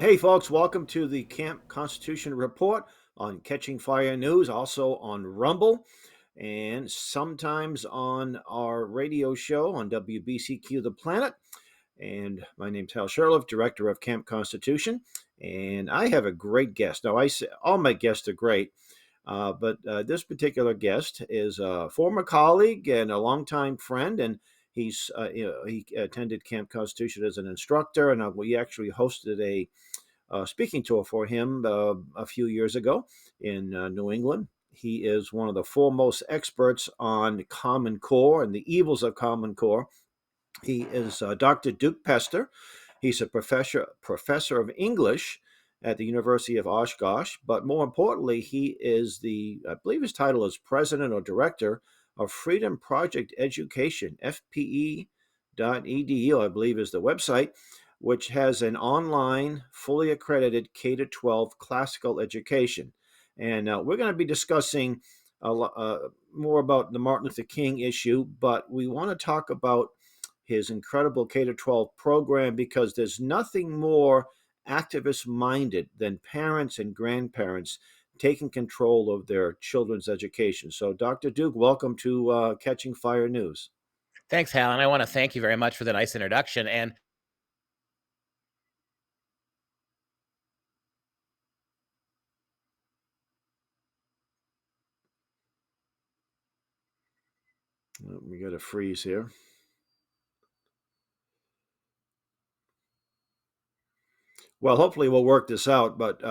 Hey, folks, welcome to the Camp Constitution Report on Catching Fire News, also on Rumble, and sometimes on our radio show on WBCQ The Planet. And my name's Hal Shurtleff, director of Camp Constitution, and I have a great guest. Now, I say all my guests are great, but this particular guest is a former colleague and a longtime friend, and he attended Camp Constitution as an instructor, and we actually hosted a speaking tour for him a few years ago in New England. He is one of the foremost experts on Common Core and the evils of Common Core. He is Dr. Duke Pesta. He's a professor of English at the University of Oshkosh, but more importantly, he is I believe his title is president or director of Freedom Project Education, fpe.edu, I believe is the website, which has an online, fully accredited K-12 classical education. And we're going to be discussing more about the Martin Luther King issue, but we want to talk about his incredible K-12 program because there's nothing more activist-minded than parents and grandparents taking control of their children's education. So, Dr. Duke, welcome to Catching Fire News. Thanks, Hal, and I want to thank you very much for the nice introduction. And we got a freeze here. Well, hopefully we'll work this out, but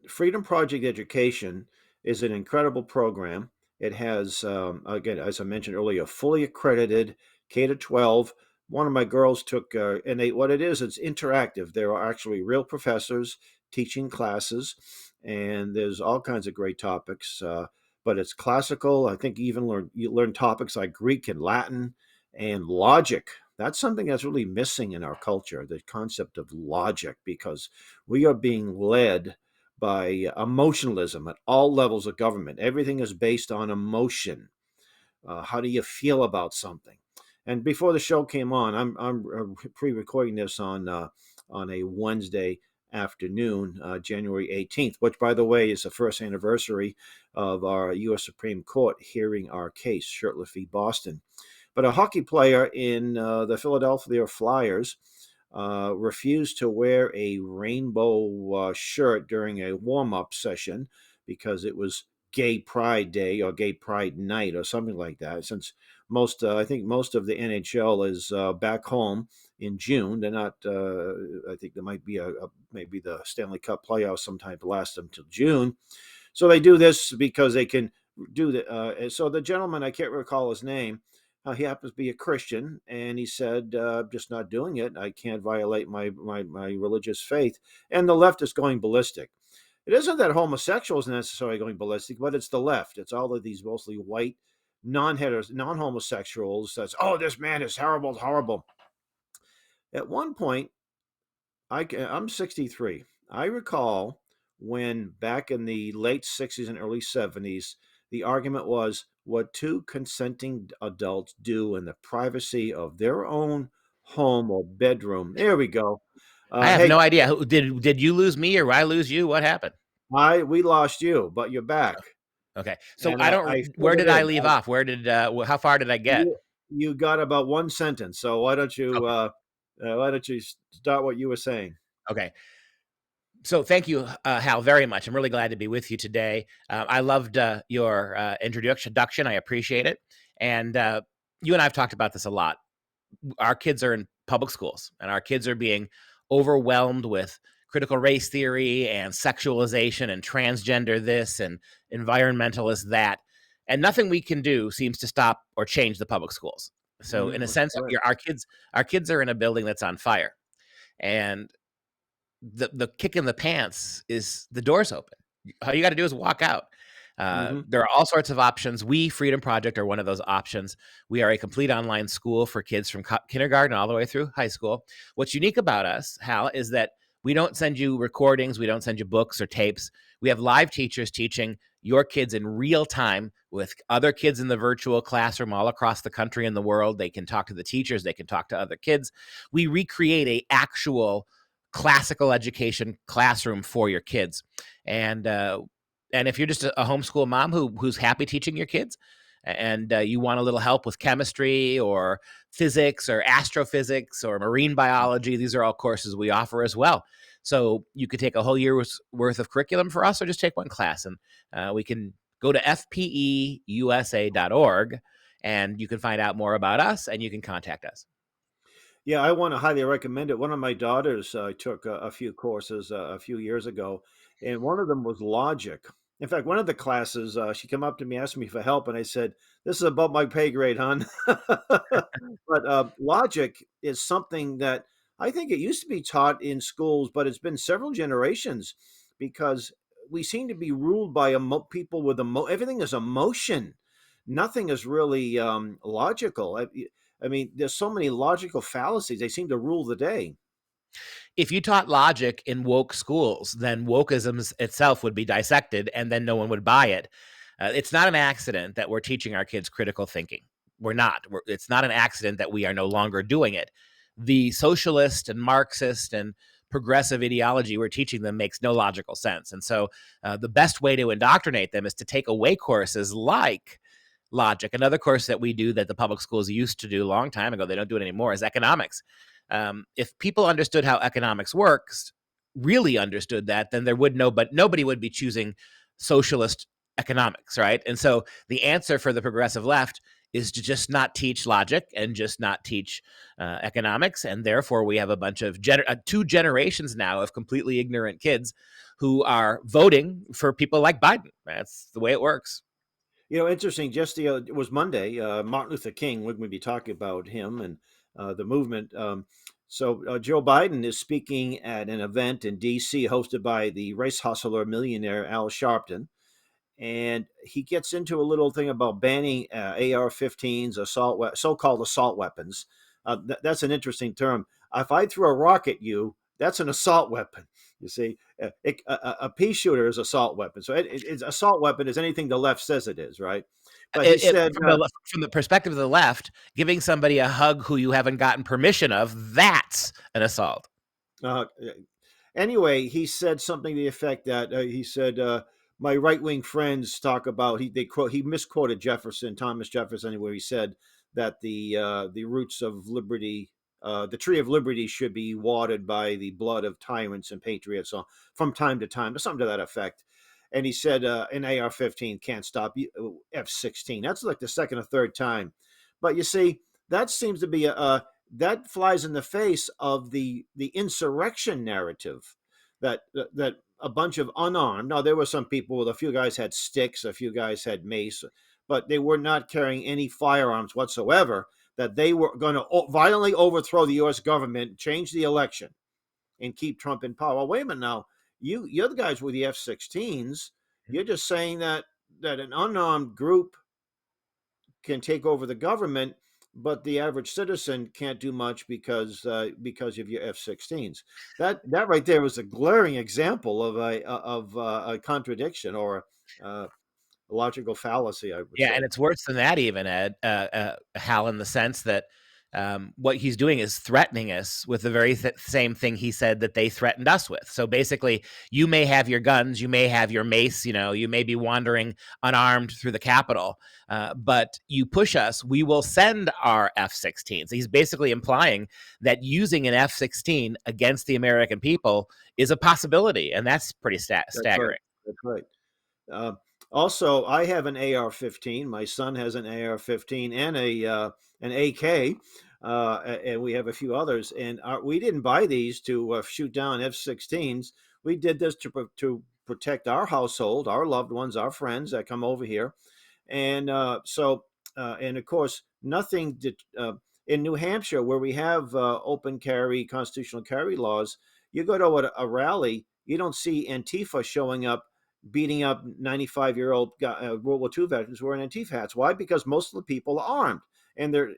Freedom Project Education is an incredible program. It has, again, as I mentioned earlier, fully accredited K-12. One of my girls took, what it is, it's interactive. There are actually real professors teaching classes, and there's all kinds of great topics. But it's classical. I think you learn topics like Greek and Latin and logic. That's something that's really missing in our culture, the concept of logic, because we are being led by emotionalism at all levels of government. Everything is based on emotion. How do you feel about something? And before the show came on, I'm pre-recording this on a Wednesday afternoon, January 18th, which, by the way, is the first anniversary of our U.S. Supreme Court hearing our case, Shurtleff v. Boston. But a hockey player in the Philadelphia Flyers refused to wear a rainbow shirt during a warm-up session because it was Gay Pride Day or Gay Pride Night or something like that. Since I think most of the NHL is back home in June. They're not. I think there might be maybe the Stanley Cup playoffs sometime to last them till June. So they do this because they can do the. So the gentleman, I can't recall his name. He happens to be a Christian, and he said, "I'm just not doing it. I can't violate my religious faith." And the left is going ballistic. It isn't that homosexuals necessarily going ballistic, but it's the left. It's all of these mostly white, non-homosexuals. That's, oh, this man is horrible, horrible. At one point, I'm 63. I recall when back in the late 60s and early 70s, the argument was what two consenting adults do in the privacy of their own home or bedroom. There we go. I have Hey, no idea. Did you lose me or I lose you? What happened? we lost you, but you're back. Okay, so And I don't. I Where filled it did I in. leave off? Where did? How far did I get? You got about one sentence. So why don't Okay. you start what you were saying? Okay. So thank you, Hal, very much. I'm really glad to be with you today. I loved your introduction. I appreciate it. And you and I have talked about this a lot. Our kids are in public schools, and our kids are being overwhelmed with critical race theory and sexualization and transgender this and environmentalist that. And nothing we can do seems to stop or change the public schools. So in a sense, Right. our kids are in a building that's on fire. And the kick in the pants is the door's open. All you got to do is walk out. There are all sorts of options. We, Freedom Project, are one of those options. We are a complete online school for kids from kindergarten all the way through high school. What's unique about us, Hal, is that we don't send you recordings. We don't send you books or tapes. We have live teachers teaching your kids in real time with other kids in the virtual classroom all across the country and the world. They can talk to the teachers. They can talk to other kids. We recreate a actual classical education classroom for your kids. And and if you're just a homeschool mom who's happy teaching your kids, and you want a little help with chemistry or physics or astrophysics or marine biology, these are all courses we offer as well. So you could take a whole year's worth of curriculum for us, or just take one class, and we can go to fpeusa.org, and you can find out more about us, and you can contact us. Yeah, I want to highly recommend it. One of my daughters took a few courses a few years ago, and one of them was logic. In fact, one of the classes, she came up to me, asked me for help, and I said, "This is above my pay grade, hon." But logic is something that I think it used to be taught in schools, but it's been several generations because we seem to be ruled by people with everything is emotion. Nothing is really logical. I mean, there's so many logical fallacies. They seem to rule the day. If you taught logic in woke schools, then wokeism itself would be dissected, and then no one would buy it. It's not an accident that we're teaching our kids critical thinking. We're not. It's not an accident that we are no longer doing it. The socialist and Marxist and progressive ideology we're teaching them makes no logical sense. And so the best way to indoctrinate them is to take away courses like logic. Another course that we do that the public schools used to do a long time ago, they don't do it anymore, is economics. If people understood how economics works, really understood that, then there would but nobody would be choosing socialist economics, right? And so the answer for the progressive left is to just not teach logic and just not teach economics, and therefore we have a bunch of two generations now of completely ignorant kids who are voting for people like Biden. That's the way it works. Interesting. Just it was Monday. Martin Luther King. We're going to be talking about him and the movement. So Joe Biden is speaking at an event in D.C. hosted by the race hustler millionaire Al Sharpton, and he gets into a little thing about banning AR-15s, so-called assault weapons. That's an interesting term. If I throw a rock at you, that's an assault weapon. You see, a pea shooter is assault weapon. So it's assault weapon is anything the left says it is, right? But he said, From the perspective of the left, giving somebody a hug who you haven't gotten permission of, that's an assault. uh, anyway, he said something to the effect that he said, "My right wing friends talk about he misquoted Thomas Jefferson, where he said that the roots of liberty, the tree of liberty, should be watered by the blood of tyrants and patriots from time to time, or something to that effect." And he said, "An AR-15 can't stop F-16." That's like the second or third time, but you see, that seems to be that flies in the face of the insurrection narrative that a bunch of unarmed. Now there were some people with a few guys had sticks, a few guys had mace, but they were not carrying any firearms whatsoever. That they were going to violently overthrow the U.S. government, change the election, and keep Trump in power. Well, wait a minute now. You're the guys with the F-16s. You're just saying that an unarmed group can take over the government, but the average citizen can't do much because of your F-16s. That right there was a glaring example of a contradiction or a logical fallacy, I would Yeah, say. and it's worse than that even, Ed, Hal, in the sense that what he's doing is threatening us with the very same thing he said that they threatened us with. So basically, you may have your guns, you may have your mace, you may be wandering unarmed through the Capitol, but you push us, we will send our F-16s. He's basically implying that using an F-16 against the American people is a possibility, and that's pretty That's right. staggering. That's right. Uh, Also, I have an AR-15. My son has an AR-15 and an AK, and we have a few others. And we didn't buy these to shoot down F-16s. We did this to protect our household, our loved ones, our friends that come over here. And and of course, nothing in New Hampshire, where we have open carry, constitutional carry laws. You go to a rally, you don't see Antifa showing up beating up 95-year-old World War II veterans wearing Antifa hats. Why? Because most of the people are armed, and they're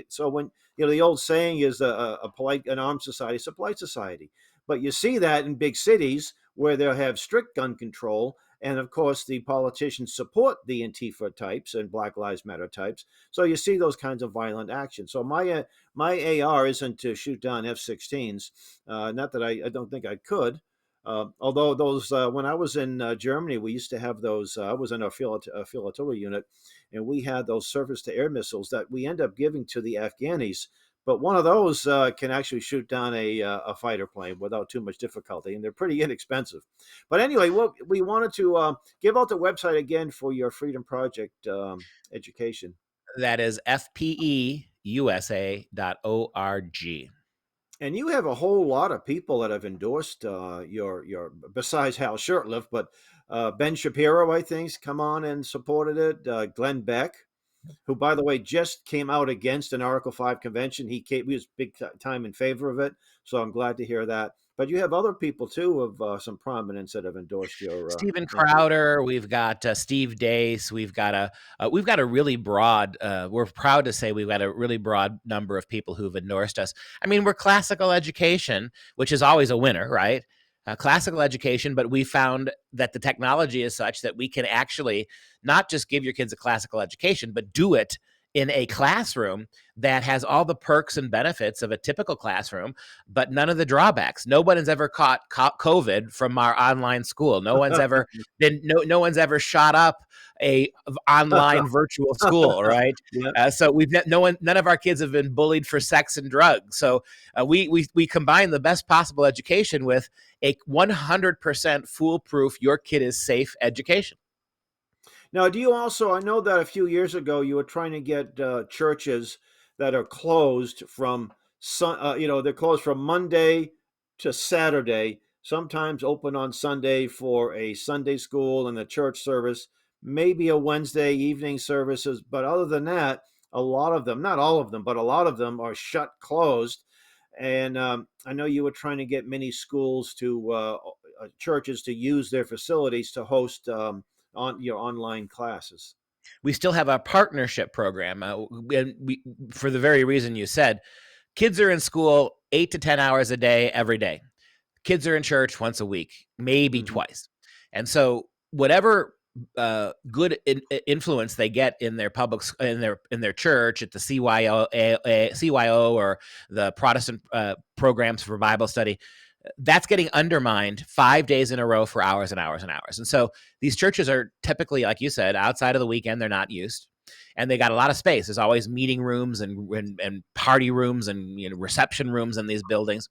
so when the old saying is an armed society is a polite society. But you see that in big cities where they'll have strict gun control, And of course, the politicians support the Antifa types and Black Lives Matter types. So you see those kinds of violent actions. So my AR isn't to shoot down F-16s. Not that I don't think I could. Although those, when I was in Germany, we used to have those. I was in a field artillery unit, and we had those surface-to-air missiles that we end up giving to the Afghanis. But one of those can actually shoot down a fighter plane without too much difficulty, and they're pretty inexpensive. But anyway, what we wanted to give out the website again for your Freedom Project education. That is fpeusa.org. And you have a whole lot of people that have endorsed your besides Hal Shurtleff, but Ben Shapiro, I think, come on and supported it. Glenn Beck, who, by the way, just came out against an Article 5 convention. He was big time in favor of it, so I'm glad to hear that. But you have other people too of some prominence that have endorsed your Steven entity. Crowder, we've got Steve Dace, we've got a really broad. We're proud to say we've got a really broad number of people who've endorsed us. I mean, we're classical education, which is always a winner, right? Classical education, but we found that the technology is such that we can actually not just give your kids a classical education, but do it in a classroom that has all the perks and benefits of a typical classroom, but none of the drawbacks. No one has ever caught COVID from our online school. No one's ever been, no one's ever shot up a online virtual school, right? Yeah. So none of our kids have been bullied for sex and drugs. So we combine the best possible education with a 100% foolproof, your kid is safe education. Now, do you also? I know that a few years ago you were trying to get churches that are closed from they're closed from Monday to Saturday. Sometimes open on Sunday for a Sunday school and a church service, maybe a Wednesday evening services. But other than that, a lot of them, not all of them, but a lot of them are shut closed. And I know you were trying to get many schools to churches to use their facilities to host on your online classes. We still have a partnership program, and for the very reason you said, kids are in school 8 to 10 hours a day every day. Kids are in church once a week, maybe Mm-hmm. twice, and so whatever good influence they get in their in their church at the CYO or the Protestant programs for Bible study, that's getting undermined 5 days in a row for hours and hours and hours. And so these churches are typically, like you said, outside of the weekend, they're not used. And they got a lot of space. There's always meeting rooms and party rooms and reception rooms in these buildings.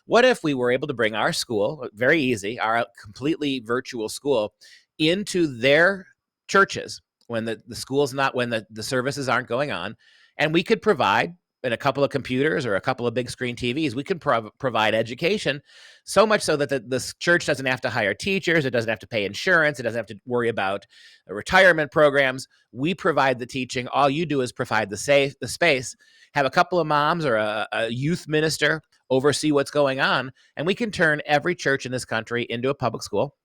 What if we were able to bring our school, very easy, our completely virtual school, into their churches when the school's not, when the services aren't going on, and we could provide in a couple of computers or a couple of big screen TVs, we can provide education, so much so that the church doesn't have to hire teachers, it doesn't have to pay insurance, it doesn't have to worry about retirement programs. We provide the teaching. All you do is provide the space, have a couple of moms or a youth minister oversee what's going on, and we can turn every church in this country into a public school.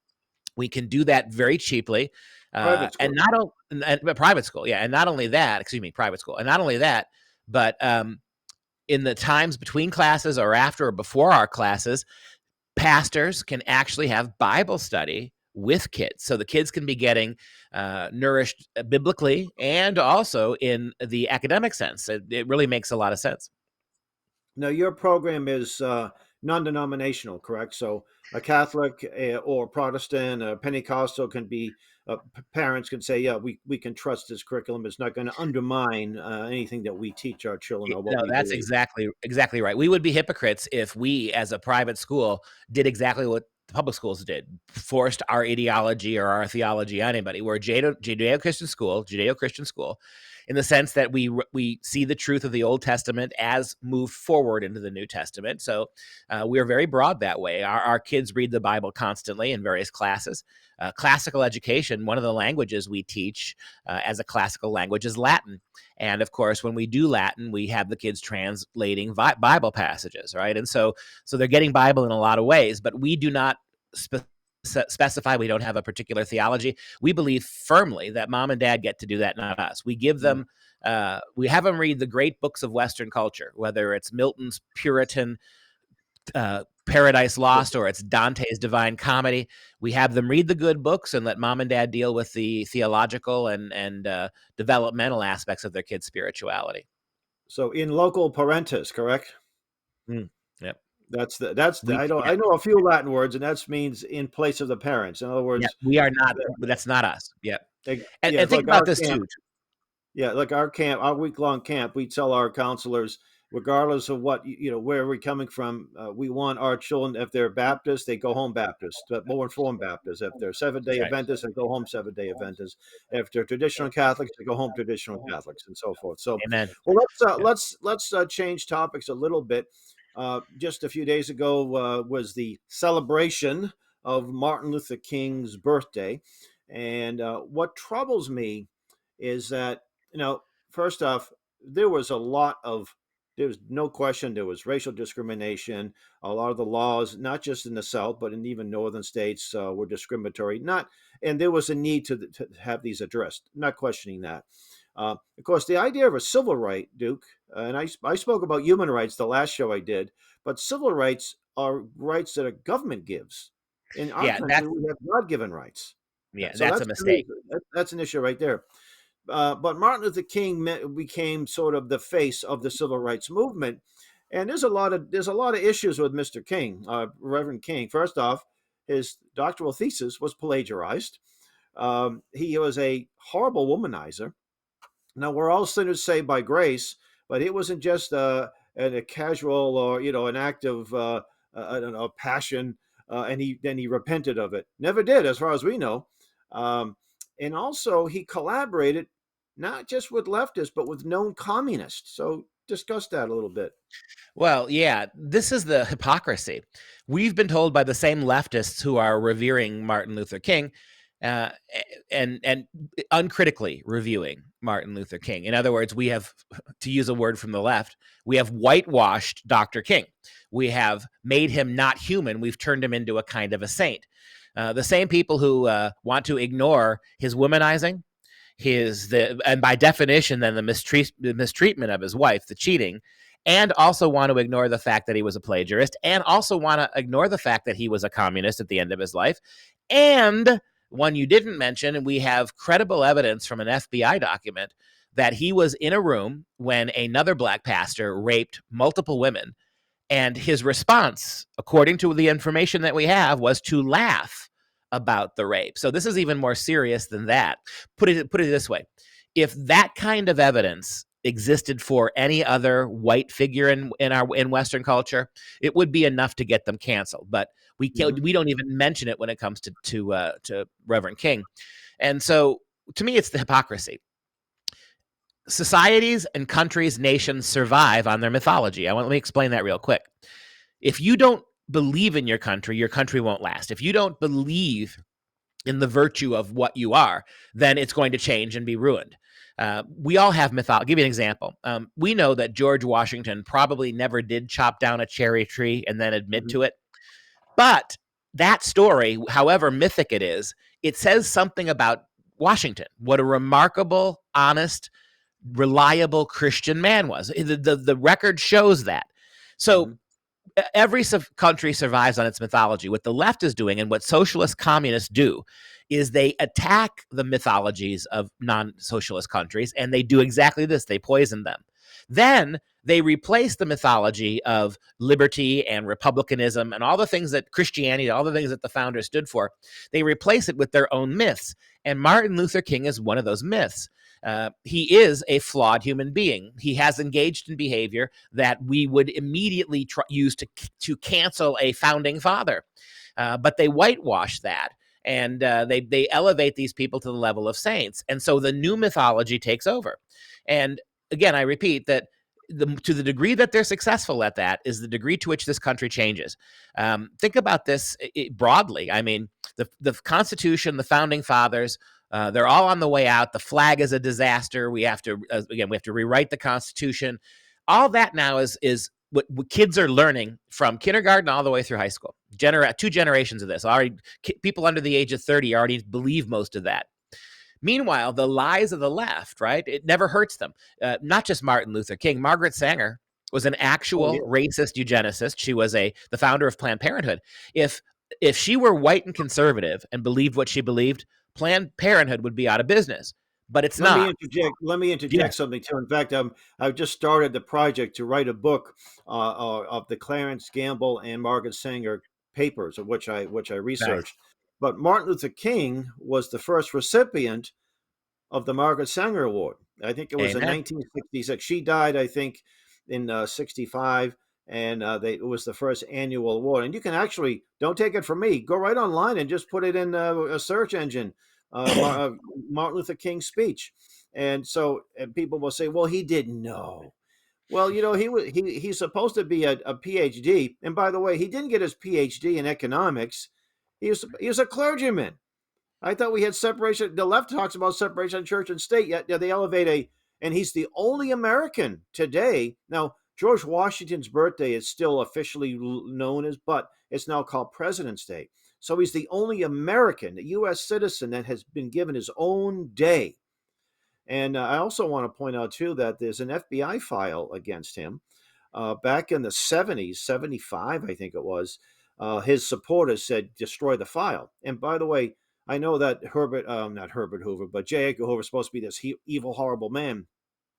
We can do that very cheaply. Private And school. not private school, yeah, and not only that, excuse me, private school, and not only that, but in the times between classes or after or before our classes, pastors can actually have Bible study with kids, so the kids can be getting nourished biblically and also in the academic sense. It really makes a lot of sense. Now, your program is non-denominational, correct? So a Catholic or Protestant, Pentecostal can be, parents can say, yeah, we can trust this curriculum. It's not going to undermine anything that we teach our children or what No, we that's believe. exactly right. We would be hypocrites if we, as a private school, did exactly what the public schools did, forced our ideology or our theology on anybody. We're a Judeo-Christian school, in the sense that we see the truth of the Old Testament as moved forward into the New Testament. So we are very broad that way. Our kids read the Bible constantly in various classes. Classical education, one of the languages we teach as a classical language is Latin. And of course, when we do Latin, we have the kids translating Bible passages, right? And so they're getting Bible in a lot of ways, but we do not specify. We don't have a particular theology. We believe firmly that mom and dad get to do that, not us. We give Mm. them, we have them read the great books of Western culture, whether it's Milton's Puritan Paradise Lost or it's Dante's Divine Comedy. We have them read the good books and let mom and dad deal with the theological and developmental aspects of their kids' spirituality. So in local parentis, correct? Mm, yep. That's Yeah, I know a few Latin words, and that means in place of the parents. In other yeah. words, We are not. That's not us. Yeah. yeah, And it's think like about our this camp. too. Yeah, like our camp, our week-long camp, we tell our counselors, regardless of what where we're coming from, we want our children, if they're Baptist, they go home Baptist, but more informed Baptist. If they're That's Seventh-day right. Adventists, they go home Seventh-day Adventists. If they're traditional Catholics, they go home traditional Catholics, and so forth. So, Amen. well, Yeah. let's change topics a little bit. Just a few days ago was the celebration of Martin Luther King's birthday, and what troubles me is that first off, there was a lot of there was no question there was racial discrimination. A lot of the laws, not just in the South, but in even northern states, were discriminatory. Not, and there was a need to have these addressed. Not questioning that. Of course, the idea of a civil right, Duke, and I spoke about human rights the last show I did, but civil rights are rights that a government gives. In our Yeah. country, we have God-given rights. So That's a that's to me, mistake. that's an issue right there. But Martin Luther King became sort of the face of the civil rights movement, and there's a lot of issues with Mr. King, Reverend King. First off, his doctoral thesis was plagiarized. He was a horrible womanizer. Now we're all sinners saved by grace, but it wasn't just a casual or an act of I don't know, passion, and he repented of it. Never did, as far as we know. Um, and also he collaborated not just with leftists but with known communists. So discuss that a little bit. Well, yeah, this is the hypocrisy. We've been told by the same leftists who are revering Martin Luther King, uh, and uncritically reviewing Martin Luther King. In other words, we have, to use a word from the left, we have whitewashed Dr. King. We have made him not human. We've turned him into a kind of a saint. The same people who want to ignore his womanizing, and by definition, then the mistreatment of his wife, the cheating, and also want to ignore the fact that he was a plagiarist, and also want to ignore the fact that he was a communist at the end of his life. And one you didn't mention, and we have credible evidence from an FBI document that he was in a room when another black pastor raped multiple women. And his response, according to the information that we have, was to laugh about the rape. So this is even more serious than that. Put it this way. If that kind of evidence existed for any other white figure in Western culture, it would be enough to get them canceled. But we don't even mention it when it comes to Reverend King. And so to me, it's the hypocrisy. Societies and countries, nations survive on their mythology. Let me explain that real quick. If you don't believe in your country won't last. If you don't believe in the virtue of what you are, then it's going to change and be ruined. We all have mythology. I'll give you an example. We know that George Washington probably never did chop down a cherry tree and then admit Mm-hmm. to it. But that story, however mythic it is, it says something about Washington. What a remarkable, honest, reliable Christian man was. The record shows that. So Mm-hmm. every country survives on its mythology. What the left is doing and what socialist communists do is they attack the mythologies of non-socialist countries, and they do exactly this. They poison them. Then they replace the mythology of liberty and republicanism and all the things that Christianity, all the things that the founders stood for. They replace it with their own myths. And Martin Luther King is one of those myths. He is a flawed human being. He has engaged in behavior that we would immediately use to cancel a founding father. But they whitewash that. And they elevate these people to the level of saints. And so the new mythology takes over. And again, I repeat that to the degree that they're successful at that is the degree to which this country changes. Think about this broadly. I mean, the Constitution, the founding fathers, they're all on the way out. The flag is a disaster. We have to rewrite the Constitution. All that now is what kids are learning from kindergarten all the way through high school. 2 generations of this. Already, people under the age of 30 already believe most of that. Meanwhile, the lies of the left, right? It never hurts them. Not just Martin Luther King. Margaret Sanger, was an Oh actual yeah. racist eugenicist. She was the founder of Planned Parenthood. If if she were white and conservative and believed what she believed, Planned Parenthood would be out of business. But it's Let me not. interject. Let me Yeah. interject something too. In fact, I've just started the project to write a book of the Clarence Gamble and Margaret Sanger papers, of which I Nice. researched. But Martin Luther King was the first recipient of the Margaret Sanger Award. I think it was in Amen. 1966. She died, I think, in 65, and it was the first annual award. And you can actually, don't take it from me, go right online and just put it in a search engine, Martin Luther King speech. And people will say, well, he didn't know. Well, he's supposed to be a PhD. And by the way, he didn't get his PhD in economics. He was a clergyman. I thought we had separation. The left talks about separation of church and state, yet they elevate and he's the only American today. Now, George Washington's birthday is still officially known as, but it's now called President's Day. So he's the only American, a U.S. citizen, that has been given his own day. And I also want to point out, too, that there's an FBI file against him. Back in the 70s, 75, I think it was, his supporters said, destroy the file. And by the way, I know that not Herbert Hoover, but J. Edgar Hoover is supposed to be this evil, horrible man.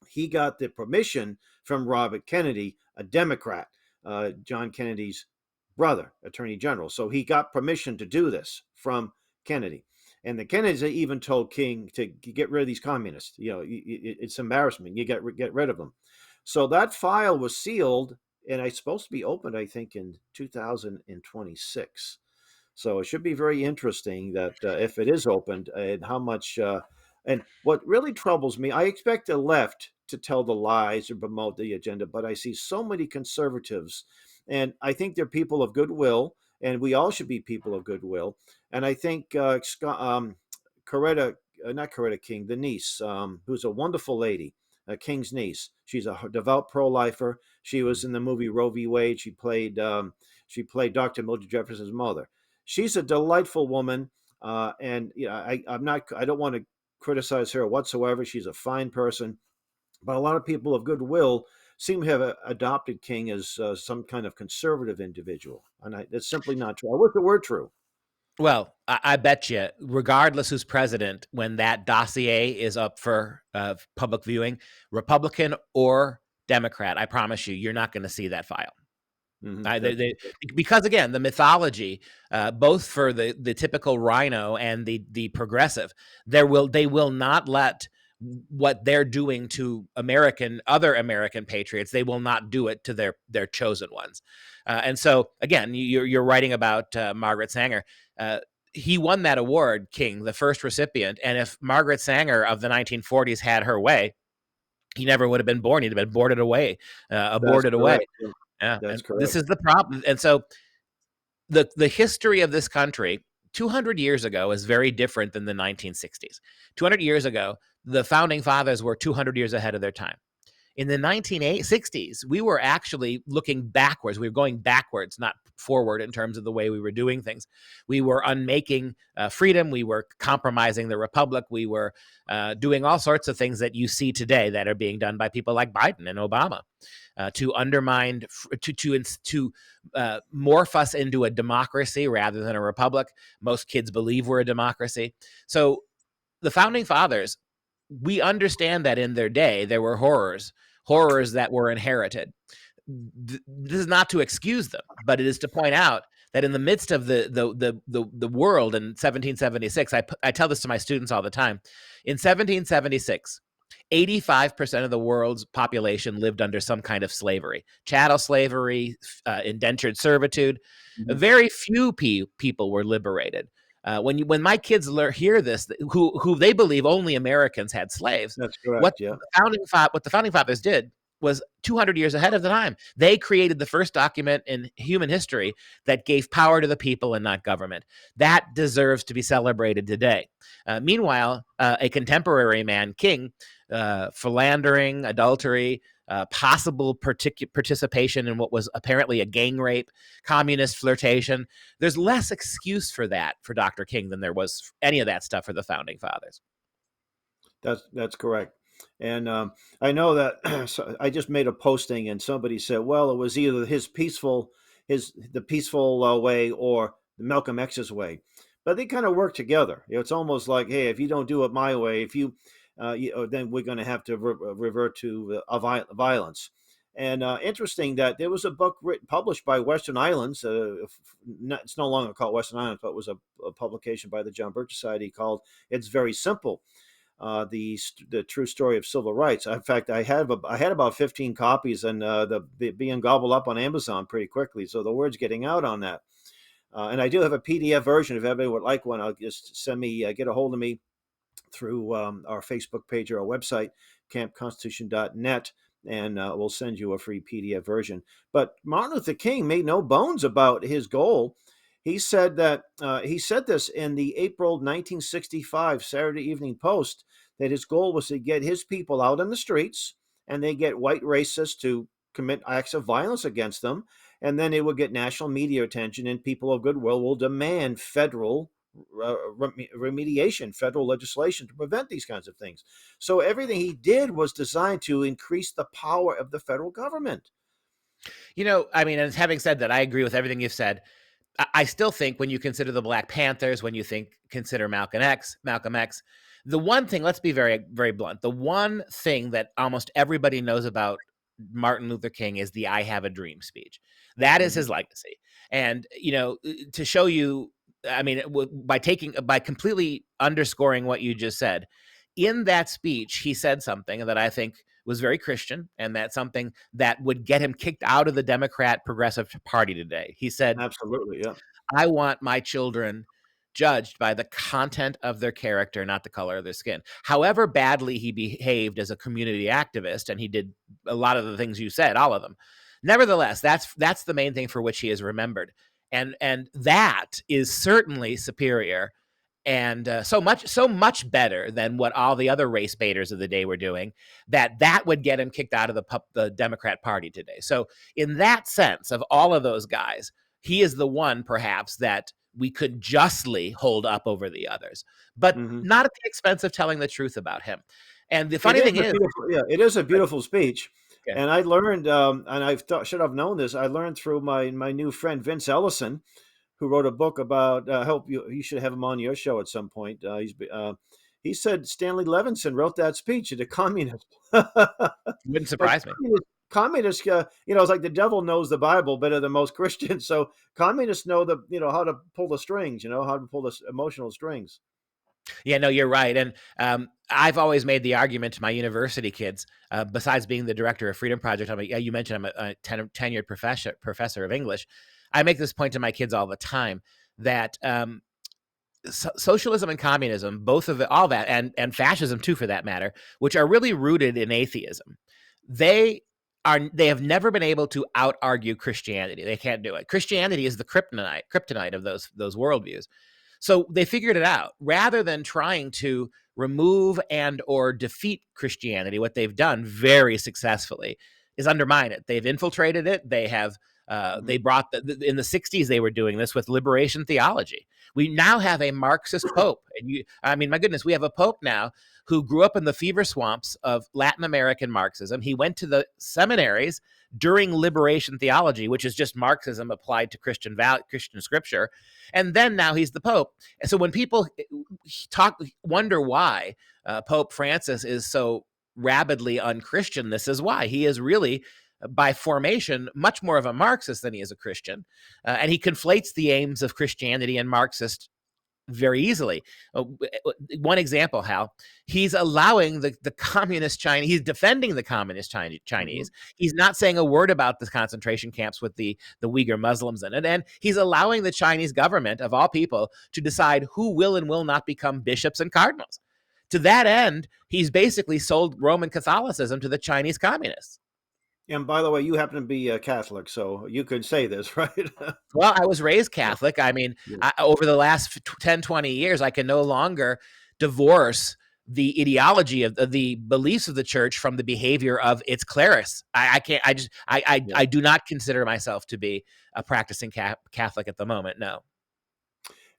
He got the permission from Robert Kennedy, a Democrat, John Kennedy's brother, Attorney General. So he got permission to do this from Kennedy. And the Kennedys even told King to get rid of these communists. It's embarrassment. You get rid of them. So that file was sealed, and it's supposed to be opened, I think, in 2026. So it should be very interesting that if it is opened, and how much. And what really troubles me, I expect the left to tell the lies or promote the agenda, but I see so many conservatives, and I think they're people of goodwill, and we all should be people of goodwill. And I think Coretta, not Coretta King, the niece, who's a wonderful lady, King's niece. She's a devout pro-lifer. She was in the movie Roe v. Wade. She played Dr. Mildred Jefferson's mother. She's a delightful woman, and I'm not. I don't want to criticize her whatsoever. She's a fine person, but a lot of people of goodwill seem to have adopted King as some kind of conservative individual, and that's simply not true. I wish it were true. Well, I bet you, regardless who's president, when that dossier is up for public viewing, Republican or Democrat, I promise you, you're not going to see that file. Hmm. Because again, the mythology, both for the typical rhino and the progressive, they will not let what they're doing to other American patriots. They will not do it to their chosen ones. And so again, you're writing about Margaret Sanger. He won that award, King, the first recipient. And if Margaret Sanger of the 1940s had her way, he never would have been born. He'd have been aborted away. That's Aborted away. correct. Yeah, Yeah, that's and this correct. is the problem. And so the history of this country 200 years ago is very different than the 1960s. 200 years ago, the founding fathers were 200 years ahead of their time. In the 1960s, we were actually looking backwards. We were going backwards, not forward in terms of the way we were doing things. We were unmaking freedom. We were compromising the republic. We were doing all sorts of things that you see today that are being done by people like Biden and Obama to undermine, to morph us into a democracy rather than a republic. Most kids believe we're a democracy. So the founding fathers, we understand that in their day there were horrors that were inherited. This is not to excuse them, but it is to point out that in the midst of the world in 1776, I tell this to my students all the time. In 1776, 85% of the world's population lived under some kind of slavery, chattel slavery, indentured servitude. Mhm. Very few people were liberated. When my kids hear this, who they believe only Americans had slaves, That's what correct. Yeah, the founding fathers did was 200 years ahead of the time. They created the first document in human history that gave power to the people and not government. That deserves to be celebrated today. Meanwhile, a contemporary man, King, philandering, adultery, possible participation in what was apparently a gang rape, communist flirtation. There's less excuse for that for Dr. King than there was any of that stuff for the founding fathers. that's correct. And I know that so I just made a posting, and somebody said, "Well, it was either the peaceful way or Malcolm X's way," but they kind of work together. It's almost like, hey, if you don't do it my way, if you, then we're going to have to revert to violence. And interesting that there was a book published by Western Islands. It's no longer called Western Islands, but it was a publication by the John Birch Society called "It's Very Simple." The true story of civil rights. In fact, I had about 15 copies, and being gobbled up on Amazon pretty quickly. So the word's getting out on that. And I do have a PDF version. If anybody would like one, I'll just get a hold of me through our Facebook page or our website, campconstitution.net, and we'll send you a free PDF version. But Martin Luther King made no bones about his goal. He said this in the April 1965 Saturday Evening Post, that his goal was to get his people out in the streets, and they get white racists to commit acts of violence against them, and then it will get national media attention, and people of goodwill will demand federal remediation, federal legislation to prevent these kinds of things. So everything he did was designed to increase the power of the federal government. I mean, and having said that, I agree with everything you've said. I still think when you consider the Black Panthers, when you consider Malcolm X, the one thing, let's be very, very blunt, the one thing that almost everybody knows about Martin Luther King is the "I have a dream" speech. That is Mm-hmm. his legacy. And, to show you, I mean, by completely underscoring what you just said, in that speech, he said something that I think was very Christian, and that's something that would get him kicked out of the Democrat Progressive Party today. He said, Absolutely, yeah. "I want my children judged by the content of their character, not the color of their skin." However badly he behaved as a community activist, and he did a lot of the things you said, all of them, nevertheless, that's the main thing for which he is remembered. And that is certainly superior, and so much better than what all the other race baiters of the day were doing, that would get him kicked out of the Democrat Party today. So in that sense, of all of those guys, he is the one perhaps that we could justly hold up over the others, but Mm-hmm. not at the expense of telling the truth about him. And the It funny is thing a is, beautiful, yeah, it is a beautiful speech. yeah, And I learned, and should have known this. I learned through my new friend Vince Ellison, who wrote a book about. Hope you should have him on your show at some point. He said Stanley Levinson wrote that speech at a communist. wouldn't But surprise me. communists, it's like the devil knows the Bible better than most Christians. So communists know how to pull the strings, how to pull the emotional strings. Yeah, no, you're right. And I've always made the argument to my university kids, besides being the director of Freedom Project, you mentioned I'm a tenured professor of English. I make this point to my kids all the time that socialism and communism, both of it, all that, and fascism too, for that matter, which are really rooted in atheism, they have never been able to out argue Christianity. They can't do it. Christianity is the kryptonite of those worldviews. So they figured it out. Rather than trying to remove and or defeat Christianity, what they've done very successfully is undermine it. They've infiltrated it. They have Mm-hmm. they brought in the 60s, they were doing this with liberation theology. We now have a Marxist pope. And I mean, my goodness, we have a pope now who grew up in the fever swamps of Latin American Marxism. He went to the seminaries during liberation theology, which is just Marxism applied to Christian scripture. And then now he's the Pope. And so when people wonder why Pope Francis is so rabidly unchristian, this is why. He is really, by formation, much more of a Marxist than he is a Christian. And he conflates the aims of Christianity and Marxist very easily. One example, Hal, he's allowing the communist Chinese, he's defending the communist Chinese. Mm-hmm. He's not saying a word about the concentration camps with the Uyghur Muslims in it. And he's allowing the Chinese government, of all people, to decide who will and will not become bishops and cardinals. To that end, he's basically sold Roman Catholicism to the Chinese communists. And by the way, you happen to be a Catholic, so you could say this, right? Well, I was raised Catholic. I mean, Yeah. over the last 10, 20 years, I can no longer divorce the ideology of the beliefs of the church from the behavior of its clerics. I can't, Yeah. I do not consider myself to be a practicing Catholic at the moment. No.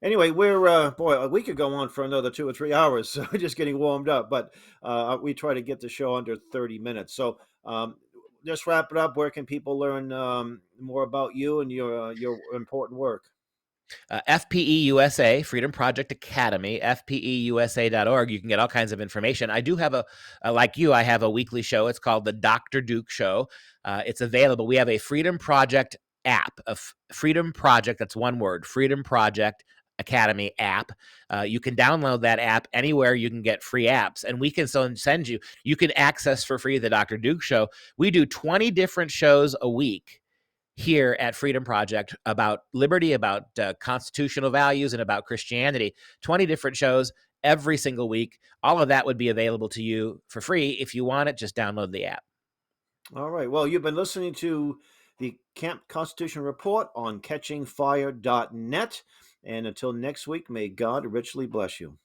Anyway, we're boy, we could go on for another 2 or 3 hours. So we're just getting warmed up, but we try to get the show under 30 minutes. So just wrap it up. Where can people learn more about you and your important work? FPE USA, Freedom Project Academy, fpeusa.org. You can get all kinds of information. I do have like you, I have a weekly show. It's called the Dr. Duke Show. It's available. We have a Freedom Project app, Freedom Project, that's one word, Freedom Project Academy app. You can download that app anywhere you can get free apps, and we can send you, you can access for free the Dr. Duke Show. We do 20 different shows a week here at Freedom Project about liberty, about constitutional values, and about Christianity. 20 different shows every single week. All of that would be available to you for free. If you want it, just download the app. All right. Well, you've been listening to the Camp Constitution Report on catchingfire.net. And until next week, may God richly bless you.